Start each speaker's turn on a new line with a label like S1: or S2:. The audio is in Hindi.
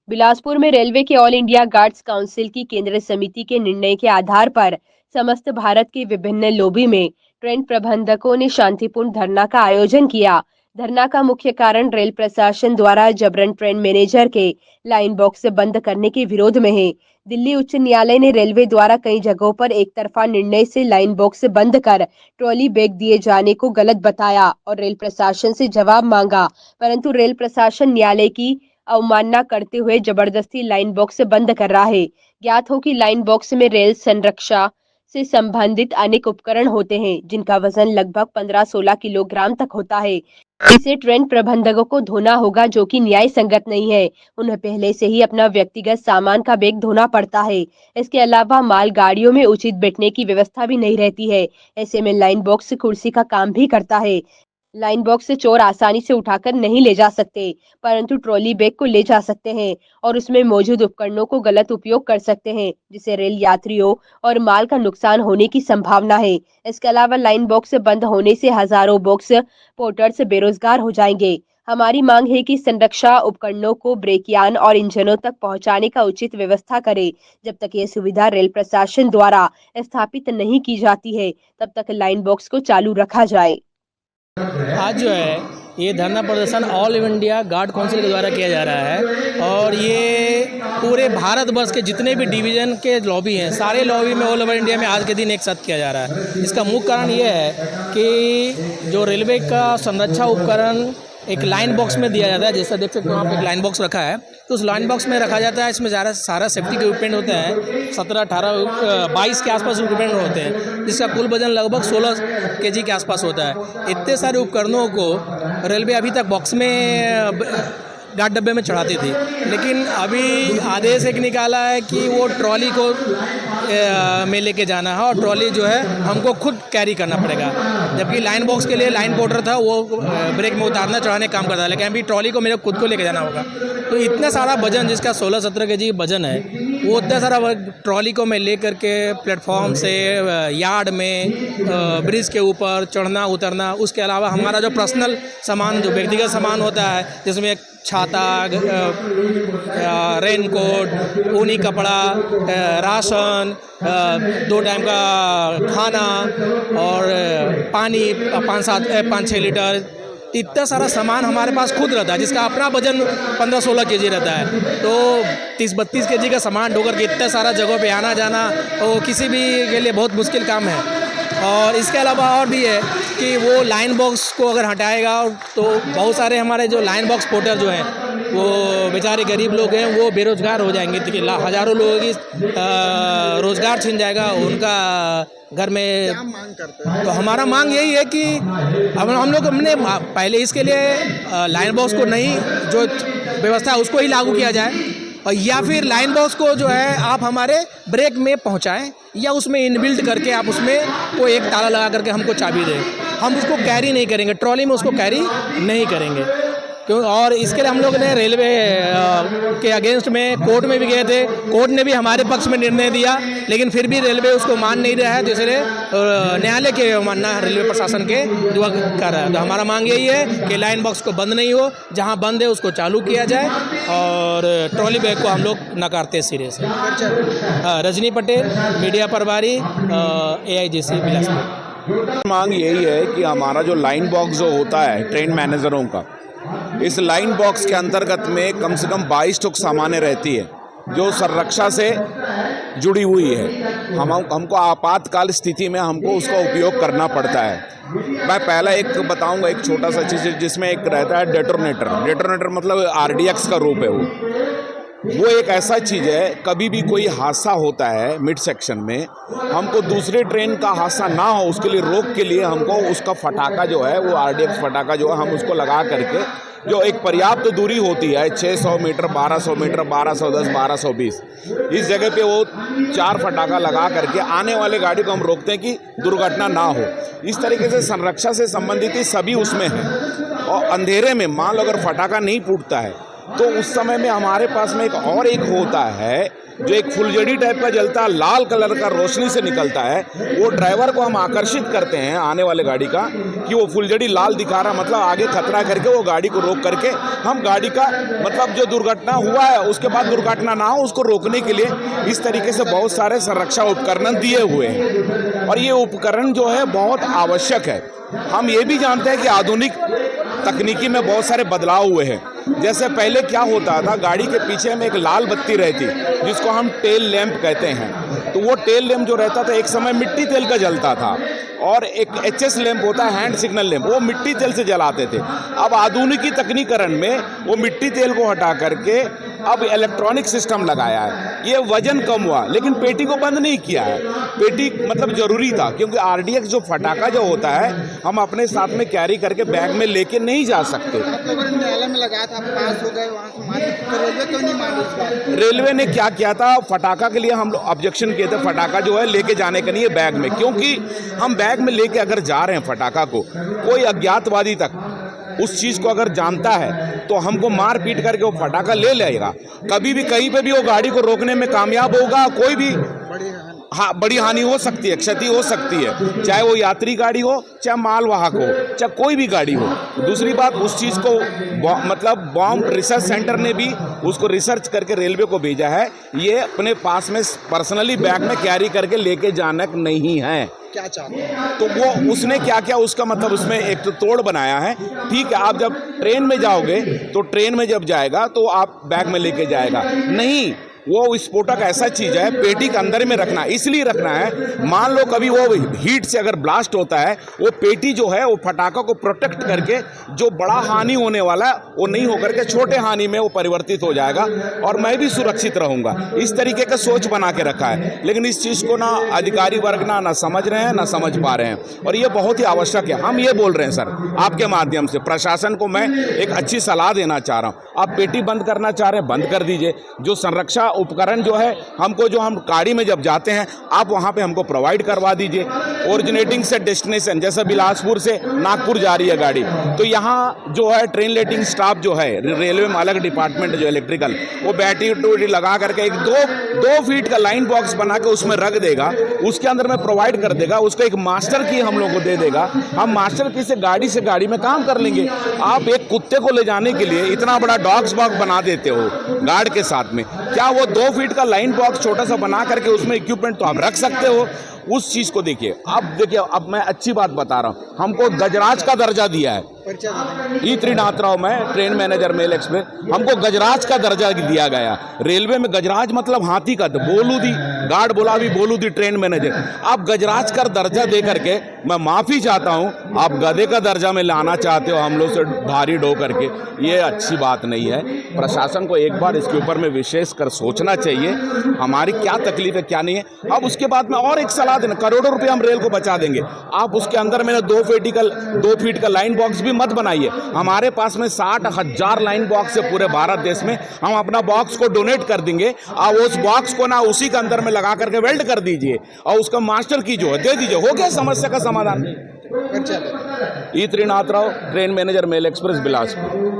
S1: बिलासपुर में रेलवे के ऑल इंडिया गार्ड्स काउंसिल की केंद्रीय समिति के निर्णय के आधार पर समस्त भारत के विभिन्न लोबी में ट्रेन प्रबंधकों ने शांतिपूर्ण धरना का आयोजन किया। धरना का मुख्य कारण रेल प्रशासन द्वारा जबरन ट्रेन मैनेजर के लाइन बॉक्स बंद करने के विरोध में है। दिल्ली उच्च न्यायालय ने रेलवे द्वारा कई जगहों पर एक तरफा निर्णय से लाइन बॉक्स बंद कर ट्रॉली बैग दिए जाने को गलत बताया और रेल प्रशासन से जवाब मांगा, परंतु रेल प्रशासन न्यायालय की अवमानना करते हुए जबरदस्ती लाइन बॉक्स बंद कर रहा है। ज्ञात हो कि लाइन बॉक्स में रेल संरक्षा से संबंधित अनेक उपकरण होते हैं, जिनका वजन लगभग 15-16 किलोग्राम तक होता है। इसे ट्रेन प्रबंधकों को धोना होगा, जो कि न्याय संगत नहीं है। उन्हें पहले से ही अपना व्यक्तिगत सामान का बैग धोना पड़ता है। इसके अलावा माल गाड़ियों में उचित बैठने की व्यवस्था भी नहीं रहती है। ऐसे में लाइन बॉक्स कुर्सी का काम भी करता है। लाइन बॉक्स से चोर आसानी से उठाकर नहीं ले जा सकते, परंतु ट्रॉली बैग को ले जा सकते हैं और उसमें मौजूद उपकरणों को गलत उपयोग कर सकते हैं, जिससे रेल यात्रियों और माल का नुकसान होने की संभावना है। इसके अलावा लाइन बॉक्स बंद होने से हजारों बॉक्स पोर्टर्स बेरोजगार हो जाएंगे। हमारी मांग है कि संरक्षा उपकरणों को ब्रेकयान और इंजनों तक पहुंचाने का उचित व्यवस्था करे। जब तक ये सुविधा रेल प्रशासन द्वारा स्थापित नहीं की जाती है, तब तक लाइन बॉक्स को चालू रखा जाए।
S2: आज जो है ये धरना प्रदर्शन ऑल इंडिया गार्ड काउंसिल के द्वारा किया जा रहा है और ये पूरे भारतवर्ष के जितने भी डिवीज़न के लॉबी हैं, सारे लॉबी में ऑल ओवर इंडिया में आज के दिन एक साथ किया जा रहा है। इसका मुख्य कारण ये है कि जो रेलवे का संरक्षा उपकरण एक लाइन बॉक्स में दिया जाता है, जैसा देख सकते हो वहाँ पे एक लाइन बॉक्स रखा है, तो उस लाइन बॉक्स में रखा जाता है। इसमें सारा सेफ्टी के इक्विपमेंट होते हैं, 17, 18, 22 के आसपास इक्विपमेंट होते हैं, जिसका कुल वजन लगभग 16 केजी के आसपास होता है। इतने सारे उपकरणों को रेलवे अभी तक बॉक्स में गार्ड डब्बे में चढ़ाती थी, लेकिन अभी आदेश एक निकाला है कि वो ट्रॉली को में लेके जाना है और ट्रॉली जो है हमको खुद कैरी करना पड़ेगा। जबकि लाइन बॉक्स के लिए लाइन पोर्टर था, वो ब्रेक में उतारना चढ़ाने काम करता है, लेकिन अभी ट्रॉली को मेरे खुद को लेके जाना होगा। तो इतना सारा वजन, जिसका 16-17 केजी वजन है, वो इतना सारा ट्रॉली को मैं ले करके प्लेटफॉर्म से यार्ड में ब्रिज के ऊपर चढ़ना उतरना, उसके अलावा हमारा जो पर्सनल सामान, जो व्यक्तिगत सामान होता है, जिसमें छाता, रेनकोट, ऊनी कपड़ा, राशन, 2 टाइम का खाना और पानी 5-6 लीटर, इतना सारा सामान हमारे पास खुद रहता है, जिसका अपना वजन 15-16 केजी रहता है। तो 30-32 केजी का सामान ढोकर के इतना सारा जगह पे आना जाना वो किसी भी के लिए बहुत मुश्किल काम है। और इसके अलावा और भी है कि वो लाइन बॉक्स को अगर हटाएगा तो बहुत सारे हमारे जो लाइन बॉक्स पोर्टर जो हैं, वो बेचारे गरीब लोग हैं, वो बेरोज़गार हो जाएंगे। देखिए हज़ारों लोगों की रोज़गार छिन जाएगा उनका घर में। क्या मांग करते हैं? तो हमारा मांग यही है कि हमने पहले इसके लिए लाइन बॉक्स को नहीं, जो व्यवस्था है उसको ही लागू किया जाए, और या फिर लाइन बॉक्स को जो है आप हमारे ब्रेक में पहुंचाएं, या उसमें इनबिल्ट करके आप उसमें वो एक ताला लगा करके हमको चाबी दें। हम उसको कैरी नहीं करेंगे, ट्रॉली में उसको कैरी नहीं करेंगे क्यों। और इसके लिए हम लोग ने रेलवे के अगेंस्ट में कोर्ट में भी गए थे, कोर्ट ने भी हमारे पक्ष में निर्णय दिया, लेकिन फिर भी रेलवे उसको मान नहीं रहा है, तो इसलिए न्यायालय के मानना रेलवे प्रशासन के दुआ कर रहा है। तो हमारा मांग यही है कि लाइन बॉक्स को बंद नहीं हो, जहां बंद है उसको चालू किया जाए, और ट्रॉली बैग को हम लोग नकारते सिरे से। रजनी पटेल, मीडिया प्रभारी, AIGC बिलासपुर।
S3: मांग यही है कि हमारा जो लाइन बॉक्स जो होता है ट्रेन मैनेजरों का, इस लाइन बॉक्स के अंतर्गत में कम से कम 22 ठोक सामानें रहती है जो संरक्षा से जुड़ी हुई है। हमको आपातकाल स्थिति में हमको उसका उपयोग करना पड़ता है। मैं पहला एक बताऊंगा, एक छोटा सा चीज़ जिसमें एक रहता है डेटोनेटर मतलब RDX का रूप है। वो एक ऐसा चीज़ है, कभी भी कोई हादसा होता है मिड सेक्शन में, हमको दूसरे ट्रेन का हादसा ना हो उसके लिए रोक के लिए हमको उसका फटाका जो है, वो RDX फटाका जो है, हम उसको लगा करके, जो एक पर्याप्त दूरी होती है 600 मीटर, 1200 मीटर, 1210, 1220, इस जगह पे वो 4 फटाका लगा करके आने वाले गाड़ी को हम रोकते हैं कि दुर्घटना ना हो। इस तरीके से संरक्षा से संबंधित ही सभी उसमें हैं। और अंधेरे में मान लो अगर फटाका नहीं फूटता है तो उस समय में हमारे पास में एक होता है जो एक फुलझड़ी टाइप का जलता है, लाल कलर का रोशनी से निकलता है। वो ड्राइवर को हम आकर्षित करते हैं आने वाले गाड़ी का कि वो फुलझड़ी लाल दिखा रहा, मतलब आगे खतरा करके वो गाड़ी को रोक करके हम गाड़ी का मतलब जो दुर्घटना हुआ है उसके बाद दुर्घटना ना हो उसको रोकने के लिए इस तरीके से बहुत सारे संरक्षा उपकरण दिए हुए हैं। और ये उपकरण जो है बहुत आवश्यक है। हम ये भी जानते हैं कि आधुनिक तकनीकी में बहुत सारे बदलाव हुए हैं। जैसे पहले क्या होता था, गाड़ी के पीछे में एक लाल बत्ती रहती जिसको हम टेल लैंप कहते हैं। तो वो टेल लैंप जो रहता था एक समय मिट्टी तेल का जलता था, और एक एचएस लैंप होता है, हैंड सिग्नल लैंप, वो मिट्टी तेल से जलाते थे। अब आधुनिकी तकनीकरण में वो मिट्टी तेल को हटा करके अब इलेक्ट्रॉनिक सिस्टम लगाया है। ये वजन कम हुआ लेकिन पेटी को बंद नहीं किया है। पेटी मतलब जरूरी था क्योंकि आरडीएक्स जो फटाका जो होता है हम अपने साथ में कैरी करके बैग में लेके नहीं जा सकते।
S4: आप लोगों ने न्यायालय में लगाया था, आप पास हो गए, वहाँ से मानी, तो रेलवे क्यों नहीं मानी इस बात?
S3: रेलवे ने क्या किया था, फटाका के लिए हम लोग ऑब्जेक्शन किए थे। फटाका जो है लेके जाने का नहीं है बैग में, क्योंकि हम बैग में लेके अगर जा रहे हैं फटाका को, कोई अज्ञातवादी तक उस चीज़ को अगर जानता है तो हमको मार पीट करके वो फटाका ले लेगा। कभी भी कहीं पे भी वो गाड़ी को रोकने में कामयाब होगा, कोई भी बड़ी हानि हो सकती है, क्षति हो सकती है, चाहे वो यात्री गाड़ी हो, चाहे मालवाहक हो, चाहे कोई भी गाड़ी हो। दूसरी बात, उस चीज़ को मतलब बॉम्ब रिसर्च सेंटर ने भी उसको रिसर्च करके रेलवे को भेजा है। ये अपने पास में पर्सनली बैग में कैरी करके लेके जाना नहीं है।
S4: क्या चाहते हैं?
S3: तो वो उसने क्या किया, उसका मतलब उसमें एक तो तोड़ बनाया है। ठीक है, आप जब ट्रेन में जाओगे तो ट्रेन में जब जाएगा तो आप बैग में लेके जाएगा नहीं। वो विस्फोटक ऐसा चीज़ है, पेटी के अंदर में रखना, इसलिए रखना है मान लो कभी वो हीट से अगर ब्लास्ट होता है, वो पेटी जो है वो फटाका को प्रोटेक्ट करके जो बड़ा हानि होने वाला है वो नहीं होकर के छोटे हानि में वो परिवर्तित हो जाएगा और मैं भी सुरक्षित रहूँगा। इस तरीके का सोच बना के रखा है, लेकिन इस चीज़ को ना अधिकारी वर्ग ना समझ रहे हैं ना समझ पा रहे हैं, और ये बहुत ही आवश्यक है। हम ये बोल रहे हैं सर, आपके माध्यम से प्रशासन को मैं एक अच्छी सलाह देना चाह रहा हूँ। आप पेटी बंद करना चाह रहे हैं, बंद कर दीजिए। जो संरक्षा उपकरण जो है हमको, जो हम गाड़ी में जब जाते हैं आप वहाँ पे हमको प्रोवाइड करवा दीजिए। ओरिजिनेटिंग से डेस्टिनेशन, जैसे बिलासपुर से नागपुर जा रही है गाड़ी, तो यहाँ जो है ट्रेन लेटिंग स्टाफ जो है रेलवे में अलग डिपार्टमेंट जो इलेक्ट्रिकल, वो बैटरी टूटी लगा करके एक दो फीट का लाइन बॉक्स बना के उसमें रख देगा, उसके अंदर में प्रोवाइड कर देगा। उसका एक मास्टर की हम लोग को दे देगा, हम मास्टर की से गाड़ी में काम कर लेंगे। आप एक कुत्ते को ले जाने के लिए इतना बड़ा डॉग्स बॉक्स बना देते हो गार्ड के साथ में, क्या वो 2 फीट का लाइन बॉक्स छोटा सा बना करके उसमें इक्विपमेंट तो आप रख सकते हो। उस चीज़ को देखिए। अब देखिए, अब मैं अच्छी बात बता रहा हूँ, हमको गजराज का दर्जा दिया है। ई त्रिनाथ राव, मैं ट्रेन मैनेजर मेल एक्सप्रेस, हमको गजराज का दर्जा दिया गया। रेलवे में गजराज मतलब हाथी का, बोलू दी गार्ड बोला भी बोलू दी ट्रेन मैनेजर। आप गजराज का दर्जा दे करके मैं माफ़ी चाहता हूँ, आप गधे का दर्जा में लाना चाहते हो हम लोग से भारी ढो करके, ये अच्छी बात नहीं है। प्रशासन को एक बार इसके ऊपर में विशेष कर सोचना चाहिए, हमारी क्या तकलीफ है क्या नहीं है। अब उसके बाद में और एक सलाह देना, करोड़ों रुपये हम रेल को बचा देंगे। आप उसके अंदर में 2 फीट का लाइन बॉक्स भी मत बनाइए। हमारे पास में 60,000 लाइन बॉक्स है पूरे भारत देश में, हम अपना बॉक्स को डोनेट कर देंगे। आप उस बॉक्स को ना उसी के अंदर में लगा करके वेल्ड कर दीजिए और उसका मास्टर की जो है दे दीजिए, हो गया समस्या का समाधान। E Trinath Rao, train manager, mail express, Bilaspur.